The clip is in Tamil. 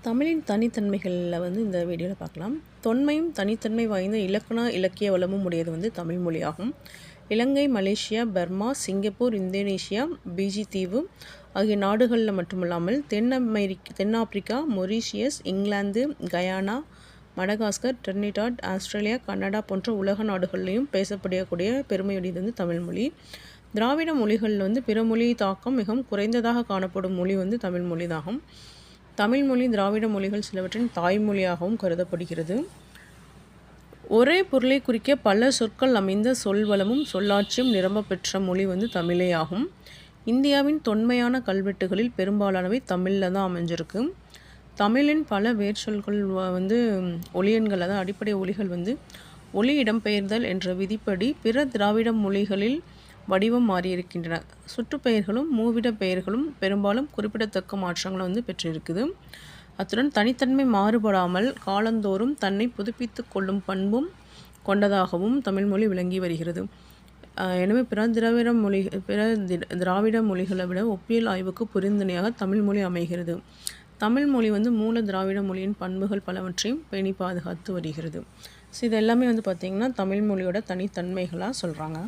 தமிழின் தனித்தன்மைகளில் இந்த வீடியோவில் பார்க்கலாம். தொன்மையும் தனித்தன்மை வாய்ந்த இலக்கண இலக்கிய வளமும் உடையது தமிழ் மொழியாகும். Ilangai, Malaysia, Burma, Singapore, Indonesia, Fiji தீவு ஆகிய நாடுகளில் மட்டுமல்லாமல் தென்னாப்பிரிக்கா, Mauritius, England, Guyana, Madagascar, Trinidad, Australia, Canada போன்ற உலக நாடுகளிலையும் பேசப்படக்கூடிய பெருமையுடையது தமிழ் மொழி. திராவிட மொழிகளில் பிற மொழி தாக்கம் மிகவும் குறைந்ததாக காணப்படும் மொழி தமிழ் மொழிதாகும். தமிழ் மொழி திராவிட மொழிகள் சிலவற்றின் தாய்மொழியாகவும் கருதப்படுகிறது. ஒரே பொருளை குறிக்க பல சொற்கள் அமைந்த சொல்வளமும் சொல்லாட்சியும் நிரம்ப பெற்ற மொழி தமிழே ஆகும். இந்தியாவின் தொன்மையான கல்வெட்டுகளில் பெரும்பாலானவை தமிழில் தான் அமைஞ்சிருக்கு. தமிழின் பல வேர்ச்சொல்கள் ஒலியன்கள், அதாவது அடிப்படை ஒலிகள் ஒலி இடம்பெயர்தல் என்ற விதிப்படி பிற திராவிட மொழிகளில் வடிவம் மாறியிருக்கின்றன. சுற்றுப்பெயர்களும் மூவிட பெயர்களும் பெரும்பாலும் குறிப்பிடத்தக்க மாற்றங்களை பெற்றிருக்குது. அத்துடன் தனித்தன்மை மாறுபடாமல் காலந்தோறும் தன்னை புதுப்பித்து கொள்ளும் பண்பும் கொண்டதாகவும் தமிழ்மொழி விளங்கி வருகிறது. எனவே பிற திராவிட மொழிகளை விட ஒப்பியல் ஆய்வுக்கு பொருந்தனையாக தமிழ்மொழி அமைகிறது. தமிழ்மொழி மூல திராவிட மொழியின் பண்புகள் பலவற்றையும் பேணி பாதுகாத்து வருகிறது. ஸோ இது எல்லாமே பார்த்திங்கன்னா தமிழ்மொழியோட தனித்தன்மைகளாக சொல்கிறாங்க.